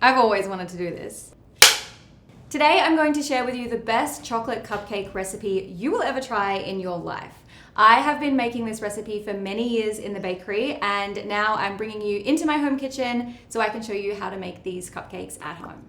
I've always wanted to do this. Today, I'm going to share with you the best chocolate cupcake recipe you will ever try in your life. I have been making this recipe for many years in the bakery, and now I'm bringing you into my home kitchen so I can show you how to make these cupcakes at home.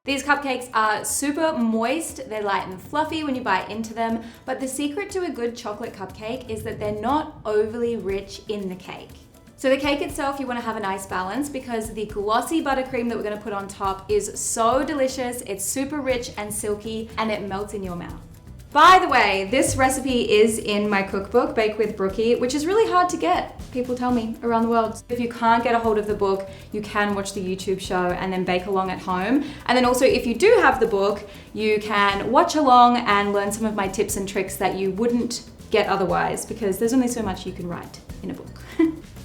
These cupcakes are super moist, they're light and fluffy when you bite into them, but the secret to a good chocolate cupcake is that they're not overly rich in the cake. So the cake itself, you want to have a nice balance because the glossy buttercream that we're going to put on top is so delicious, it's super rich and silky, and it melts in your mouth. By the way, this recipe is in my cookbook, Bake with BROOKI, which is really hard to get, people tell me, around the world. If you can't get a hold of the book, you can watch the YouTube show and then bake along at home. And then also, if you do have the book, you can watch along and learn some of my tips and tricks that you wouldn't get otherwise, because there's only so much you can write in a book.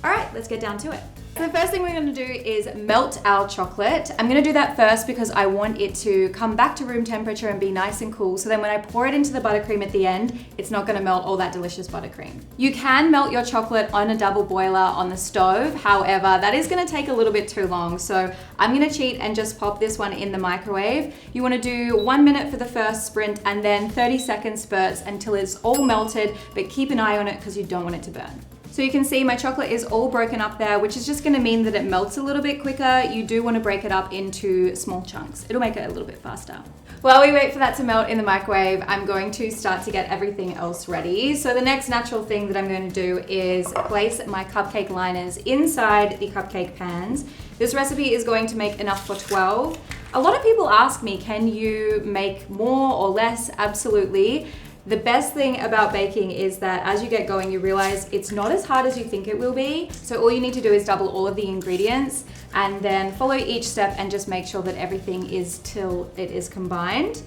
All right, let's get down to it. The first thing we're going to do is melt our chocolate. I'm going to do that first because I want it to come back to room temperature and be nice and cool, so then when I pour it into the buttercream at the end, it's not going to melt all that delicious buttercream. You can melt your chocolate on a double boiler on the stove, however, that is going to take a little bit too long, so I'm going to cheat and just pop this one in the microwave. You want to do 1 minute for the first sprint and then 30-second spurts until it's all melted, but keep an eye on it because you don't want it to burn. So you can see my chocolate is all broken up there, which is just gonna mean that it melts a little bit quicker. You do wanna break it up into small chunks. It'll make it a little bit faster. While we wait for that to melt in the microwave, I'm going to start to get everything else ready. So the next natural thing that I'm going to do is place my cupcake liners inside the cupcake pans. This recipe is going to make enough for 12. A lot of people ask me, can you make more or less? Absolutely. The best thing about baking is that as you get going, you realize it's not as hard as you think it will be. So all you need to do is double all of the ingredients and then follow each step and just make sure that everything is till it is combined.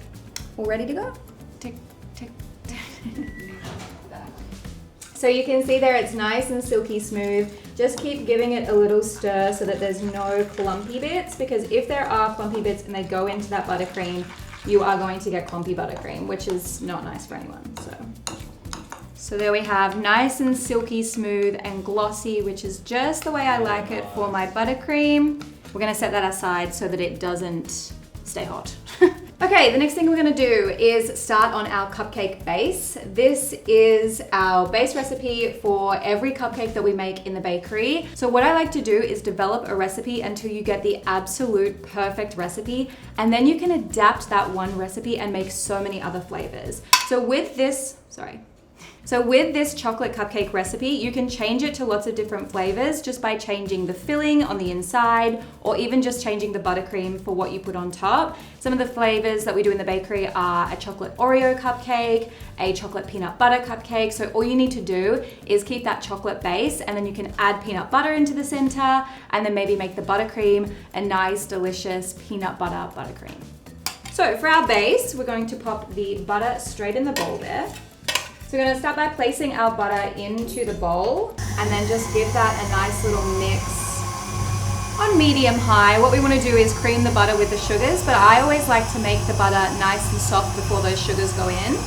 All ready to go? Tick, tick, tick. So you can see there it's nice and silky smooth. Just keep giving it a little stir so that there's no clumpy bits, because if there are clumpy bits and they go into that buttercream, you are going to get clumpy buttercream, which is not nice for anyone. So there we have nice and silky smooth and glossy, which is just the way I like it for my buttercream. We're gonna set that aside so that it doesn't stay hot. Okay, the next thing we're gonna do is start on our cupcake base. This is our base recipe for every cupcake that we make in the bakery. So what I like to do is develop a recipe until you get the absolute perfect recipe, and then you can adapt that one recipe and make so many other flavors. So with this chocolate cupcake recipe, you can change it to lots of different flavors just by changing the filling on the inside, or even just changing the buttercream for what you put on top. Some of the flavors that we do in the bakery are a chocolate Oreo cupcake, a chocolate peanut butter cupcake. So all you need to do is keep that chocolate base, and then you can add peanut butter into the center, and then maybe make the buttercream a nice, delicious peanut butter buttercream. So for our base, we're going to pop the butter straight in the bowl there. So we're gonna start by placing our butter into the bowl and then just give that a nice little mix on medium-high. What we wanna do is cream the butter with the sugars, but I always like to make the butter nice and soft before those sugars go in.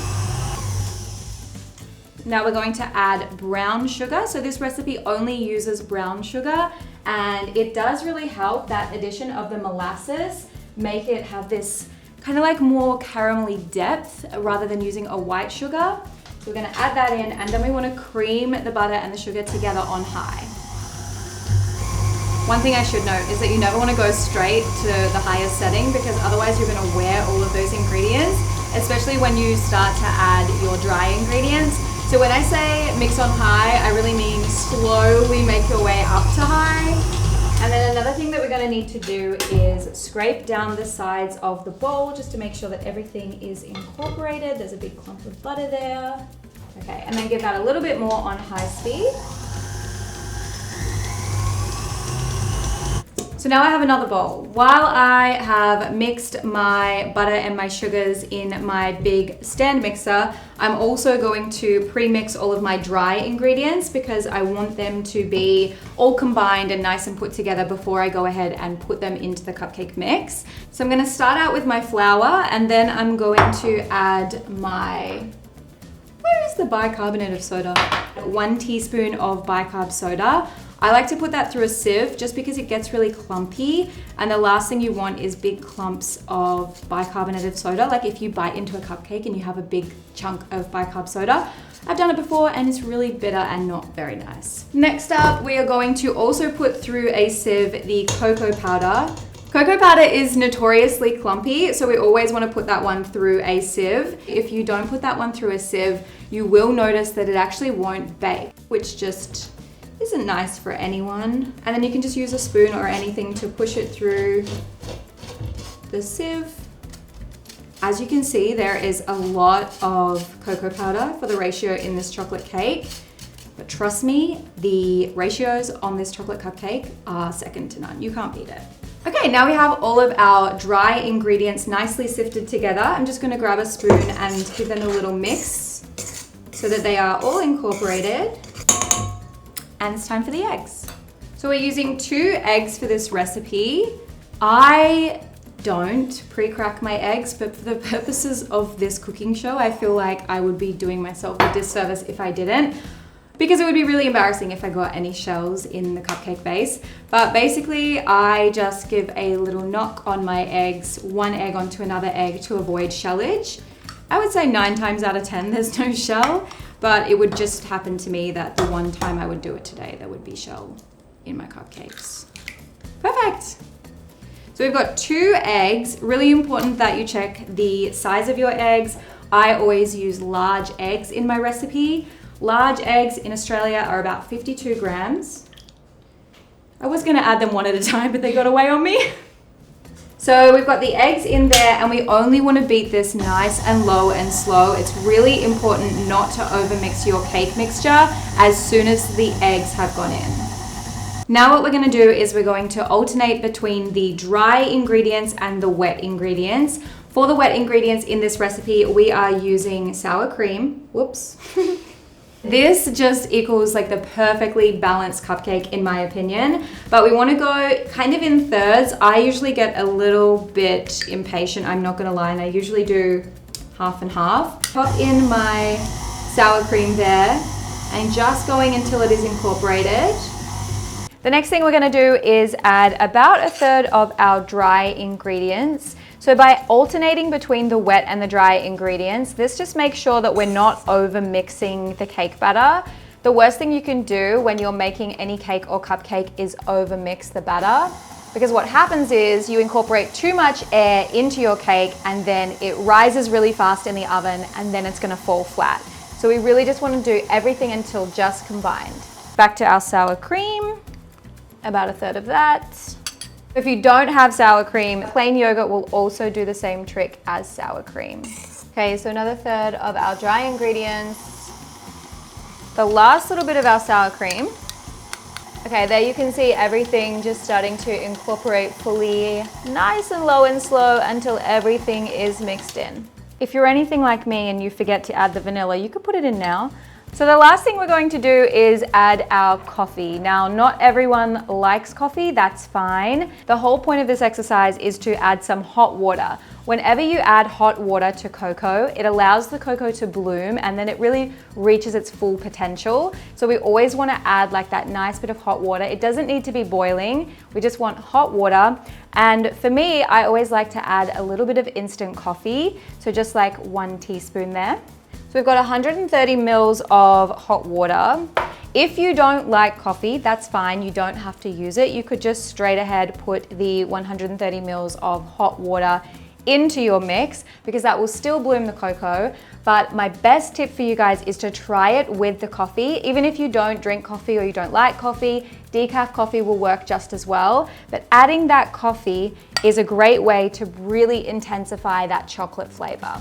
Now we're going to add brown sugar. So this recipe only uses brown sugar, and it does really help that addition of the molasses make it have this kind of like more caramelly depth rather than using a white sugar. So we're gonna add that in, and then we wanna cream the butter and the sugar together on high. One thing I should note is that you never wanna go straight to the highest setting, because otherwise you're gonna wear all of those ingredients, especially when you start to add your dry ingredients. So when I say mix on high, I really mean slowly make your way up to high. And then another thing that we're gonna need to do is scrape down the sides of the bowl just to make sure that everything is incorporated. There's a big clump of butter there. Okay, and then give that a little bit more on high speed. So now I have another bowl. While I have mixed my butter and my sugars in my big stand mixer, I'm also going to pre-mix all of my dry ingredients because I want them to be all combined and nice and put together before I go ahead and put them into the cupcake mix. So I'm gonna start out with my flour, and then I'm going to add my, where is the bicarbonate of soda? 1 teaspoon of bicarb soda. I like to put that through a sieve just because it gets really clumpy, and the last thing you want is big clumps of bicarbonate of soda. Like if you bite into a cupcake and you have a big chunk of bicarb soda. I've done it before and it's really bitter and not very nice. Next up, we are going to also put through a sieve the cocoa powder. Cocoa powder is notoriously clumpy, so we always want to put that one through a sieve. If you don't put that one through a sieve, you will notice that it actually won't bake, which just isn't nice for anyone. And then you can just use a spoon or anything to push it through the sieve. As you can see, there is a lot of cocoa powder for the ratio in this chocolate cake. But trust me, the ratios on this chocolate cupcake are second to none. You can't beat it. Okay, now we have all of our dry ingredients nicely sifted together. I'm just gonna grab a spoon and give them a little mix so that they are all incorporated. And it's time for the eggs. So we're using 2 eggs for this recipe. I don't pre-crack my eggs, but for the purposes of this cooking show, I feel like I would be doing myself a disservice if I didn't, because it would be really embarrassing if I got any shells in the cupcake base. But basically, I just give a little knock on my eggs, 1 egg onto another egg to avoid shellage. I would say 9 times out of 10, there's no shell. But it would just happen to me that the one time I would do it today, there would be shell in my cupcakes. Perfect. So we've got 2 eggs. Really important that you check the size of your eggs. I always use large eggs in my recipe. Large eggs in Australia are about 52 grams. I was gonna add them one at a time, but they got away on me. So we've got the eggs in there, and we only want to beat this nice and low and slow. It's really important not to overmix your cake mixture as soon as the eggs have gone in. Now what we're going to do is we're going to alternate between the dry ingredients and the wet ingredients. For the wet ingredients in this recipe, we are using sour cream. Whoops. This just equals like the perfectly balanced cupcake in my opinion, but we want to go kind of in thirds. I usually get a little bit impatient, I'm not gonna lie, and I usually do half and half. Pop in my sour cream there and just going until it is incorporated. The next thing we're gonna do is add about 1/3 of our dry ingredients. So by alternating between the wet and the dry ingredients, this just makes sure that we're not over mixing the cake batter. The worst thing you can do when you're making any cake or cupcake is over mix the batter, because what happens is you incorporate too much air into your cake and then it rises really fast in the oven and then it's gonna fall flat. So we really just wanna do everything until just combined. Back to our sour cream, about 1/3 of that. If you don't have sour cream, plain yogurt will also do the same trick as sour cream. Okay, so another 1/3 of our dry ingredients. The last little bit of our sour cream. Okay, there you can see everything just starting to incorporate fully, nice and low and slow until everything is mixed in. If you're anything like me and you forget to add the vanilla, you could put it in now. So the last thing we're going to do is add our coffee. Now, not everyone likes coffee, that's fine. The whole point of this exercise is to add some hot water. Whenever you add hot water to cocoa, it allows the cocoa to bloom and then it really reaches its full potential. So we always want to add like that nice bit of hot water. It doesn't need to be boiling, we just want hot water. And for me, I always like to add a little bit of instant coffee. So just like 1 teaspoon there. So we've got 130 mils of hot water. If you don't like coffee, that's fine, you don't have to use it. You could just straight ahead put the 130 mils of hot water into your mix because that will still bloom the cocoa. But my best tip for you guys is to try it with the coffee. Even if you don't drink coffee or you don't like coffee, decaf coffee will work just as well. But adding that coffee is a great way to really intensify that chocolate flavor.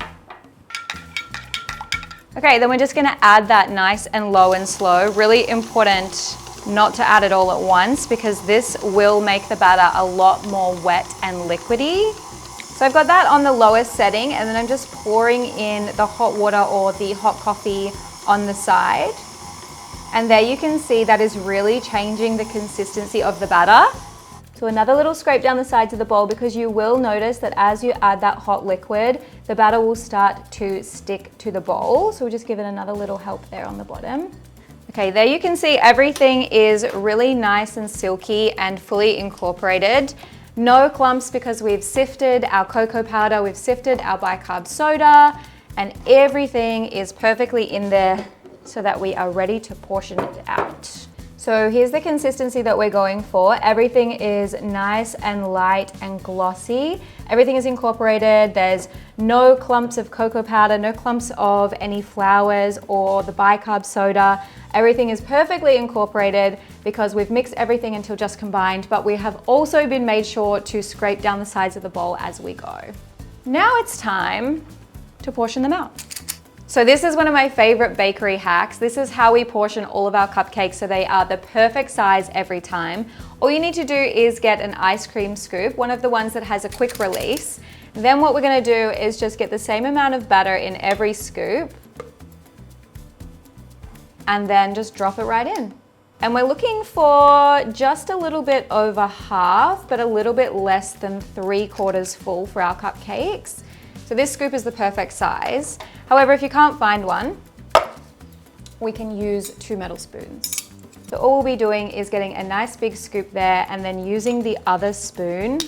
Okay, then we're just gonna add that nice and low and slow. Really important not to add it all at once because this will make the batter a lot more wet and liquidy. So I've got that on the lowest setting, and then I'm just pouring in the hot water or the hot coffee on the side. And there you can see that is really changing the consistency of the batter. So another little scrape down the sides of the bowl, because you will notice that as you add that hot liquid, the batter will start to stick to the bowl. So we'll just give it another little help there on the bottom. Okay, there you can see everything is really nice and silky and fully incorporated. No clumps because we've sifted our cocoa powder, we've sifted our bicarb soda, and everything is perfectly in there so that we are ready to portion it out. So here's the consistency that we're going for. Everything is nice and light and glossy. Everything is incorporated. There's no clumps of cocoa powder, no clumps of any flours or the bicarb soda. Everything is perfectly incorporated because we've mixed everything until just combined, but we have also been made sure to scrape down the sides of the bowl as we go. Now it's time to portion them out. So this is one of my favorite bakery hacks. This is how we portion all of our cupcakes so they are the perfect size every time. All you need to do is get an ice cream scoop, one of the ones that has a quick release. Then what we're gonna do is just get the same amount of batter in every scoop and then just drop it right in. And we're looking for just a little bit over half, but a little bit less than 3/4 full for our cupcakes. So this scoop is the perfect size. However, if you can't find one, we can use 2 metal spoons. So all we'll be doing is getting a nice big scoop there and then using the other spoon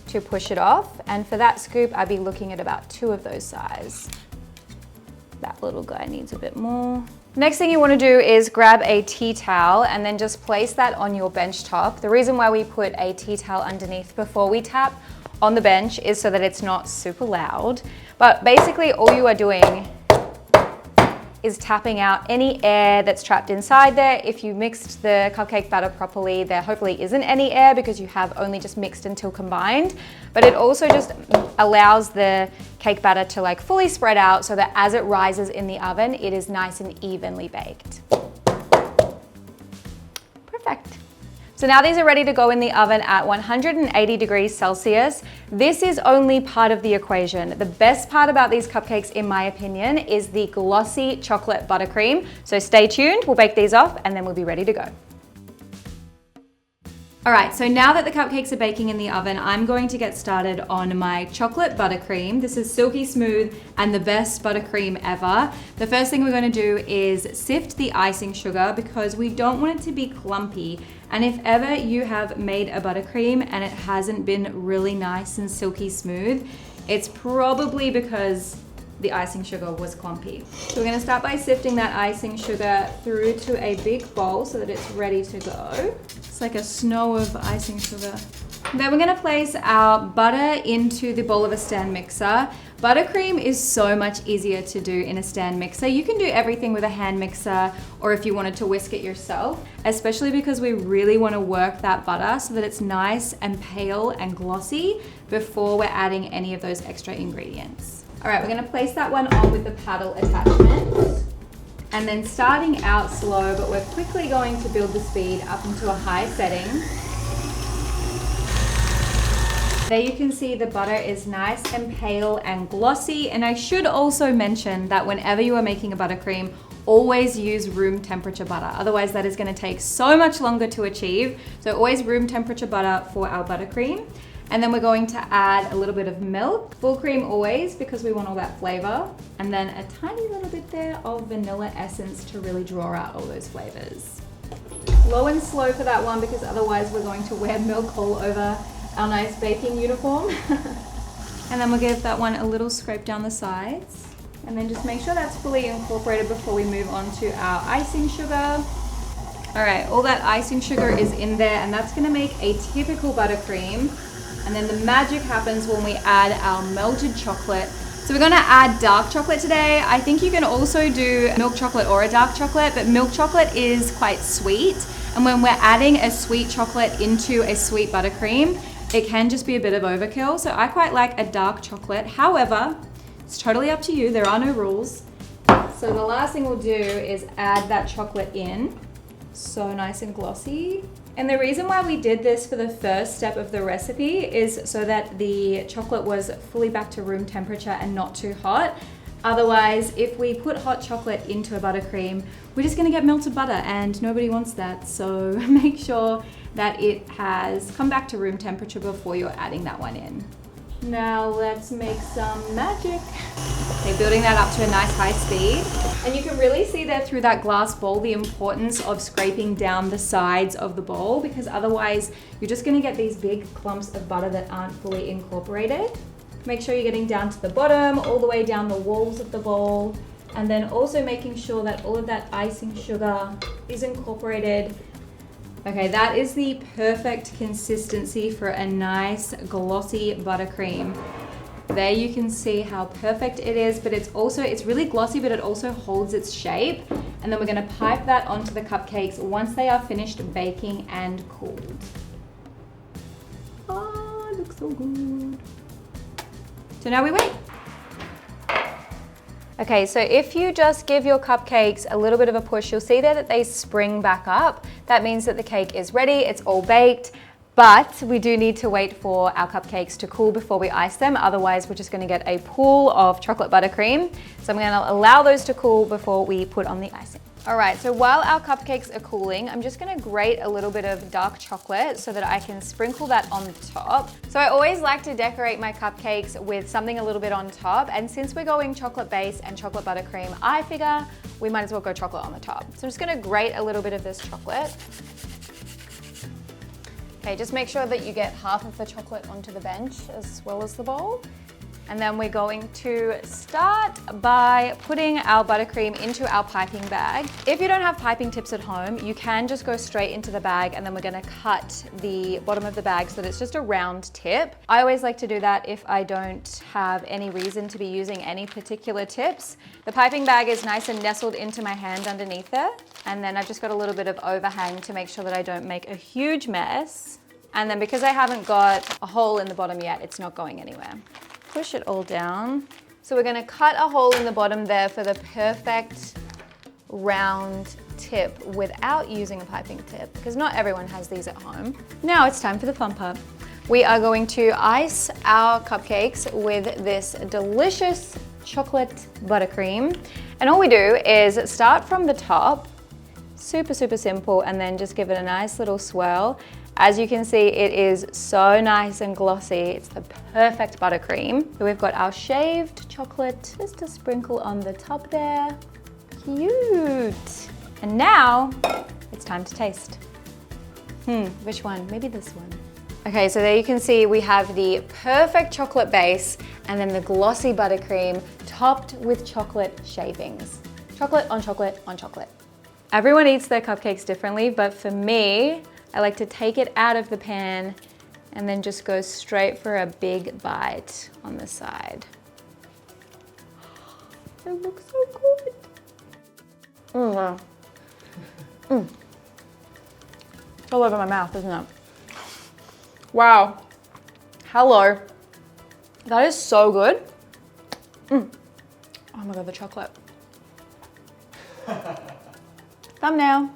to push it off. And for that scoop, I'd be looking at about 2 of those size. That little guy needs a bit more. Next thing you want to do is grab a tea towel and then just place that on your bench top. The reason why we put a tea towel underneath before we tap on the bench is so that it's not super loud. But basically all you are doing is tapping out any air that's trapped inside there. If you mixed the cupcake batter properly, there hopefully isn't any air because you have only just mixed until combined. But it also just allows the cake batter to like fully spread out so that as it rises in the oven, it is nice and evenly baked. Perfect. So now these are ready to go in the oven at 180 degrees Celsius. This is only part of the equation. The best part about these cupcakes, in my opinion, is the glossy chocolate buttercream. So stay tuned, we'll bake these off and then we'll be ready to go. All right, so now that the cupcakes are baking in the oven, I'm going to get started on my chocolate buttercream. This is silky smooth and the best buttercream ever. The first thing we're going to do is sift the icing sugar because we don't want it to be clumpy. And if ever you have made a buttercream and it hasn't been really nice and silky smooth, it's probably because the icing sugar was clumpy. So we're going to start by sifting that icing sugar through to a big bowl so that it's ready to go. It's like a snow of icing sugar. Then we're going to place our butter into the bowl of a stand mixer. Buttercream is so much easier to do in a stand mixer. You can do everything with a hand mixer or if you wanted to whisk it yourself, especially because we really want to work that butter so that it's nice and pale and glossy before we're adding any of those extra ingredients. All right, we're going to place that one on with the paddle attachment. And then starting out slow, but we're quickly going to build the speed up into a high setting. There you can see the butter is nice and pale and glossy. And I should also mention that whenever you are making a buttercream, always use room temperature butter. Otherwise that is going to take so much longer to achieve. So always room temperature butter for our buttercream. And then we're going to add a little bit of milk, full cream always because we want all that flavor. And then a tiny little bit there of vanilla essence to really draw out all those flavors. Low and slow for that one because otherwise we're going to wear milk all over our nice baking uniform. And then we'll give that one a little scrape down the sides. And then just make sure that's fully incorporated before we move on to our icing sugar. All right, all that icing sugar is in there and that's gonna make a typical buttercream. And then the magic happens when we add our melted chocolate. So we're gonna add dark chocolate today. I think you can also do milk chocolate or a dark chocolate, but milk chocolate is quite sweet. And when we're adding a sweet chocolate into a sweet buttercream, it can just be a bit of overkill. So I quite like a dark chocolate. However, it's totally up to you. There are no rules. So the last thing we'll do is add that chocolate in. So nice and glossy. And the reason why we did this for the first step of the recipe is so that the chocolate was fully back to room temperature and not too hot. Otherwise, if we put hot chocolate into a buttercream, we're just gonna get melted butter and nobody wants that. So make sure that it has come back to room temperature before you're adding that one in. Now let's make some magic. Okay, building that up to a nice high speed. And you can really see there through that glass bowl the importance of scraping down the sides of the bowl, because otherwise you're just gonna get these big clumps of butter that aren't fully incorporated. Make sure you're getting down to the bottom, all the way down the walls of the bowl, and then also making sure that all of that icing sugar is incorporated. Okay, that is the perfect consistency for a nice glossy buttercream. There you can see how perfect it is, but it's really glossy, but it also holds its shape. And then we're gonna pipe that onto the cupcakes once they are finished baking and cooled. Oh, it looks so good. So now we wait. Okay, so if you just give your cupcakes a little bit of a push, you'll see there that they spring back up. That means that the cake is ready, it's all baked, but we do need to wait for our cupcakes to cool before we ice them. Otherwise, we're just gonna get a pool of chocolate buttercream. So I'm gonna allow those to cool before we put on the icing. All right, so while our cupcakes are cooling, I'm just gonna grate a little bit of dark chocolate so that I can sprinkle that on the top. So I always like to decorate my cupcakes with something a little bit on top, and since we're going chocolate base and chocolate buttercream, I figure we might as well go chocolate on the top. So I'm just gonna grate a little bit of this chocolate. Okay, just make sure that you get half of the chocolate onto the bench as well as the bowl. And then we're going to start by putting our buttercream into our piping bag. If you don't have piping tips at home, you can just go straight into the bag, and then we're gonna cut the bottom of the bag so that it's just a round tip. I always like to do that if I don't have any reason to be using any particular tips. The piping bag is nice and nestled into my hand underneath there. And then I've just got a little bit of overhang to make sure that I don't make a huge mess. And then because I haven't got a hole in the bottom yet, it's not going anywhere. Push it all down. So we're gonna cut a hole in the bottom there for the perfect round tip without using a piping tip, because not everyone has these at home. Now it's time for the fun part. We are going to ice our cupcakes with this delicious chocolate buttercream. And all we do is start from the top, super, super simple, and then just give it a nice little swirl. As you can see, it is so nice and glossy. It's the perfect buttercream. So we've got our shaved chocolate, just a sprinkle on the top there. Cute. And now it's time to taste. Which one? Maybe this one. Okay, so there you can see we have the perfect chocolate base and then the glossy buttercream topped with chocolate shavings. Chocolate on chocolate on chocolate. Everyone eats their cupcakes differently, but for me, I like to take it out of the pan and then just go straight for a big bite on the side. It looks so good. Wow. It's all over my mouth, isn't it? Wow. Hello. That is so good. Oh my God, the chocolate. Thumbnail.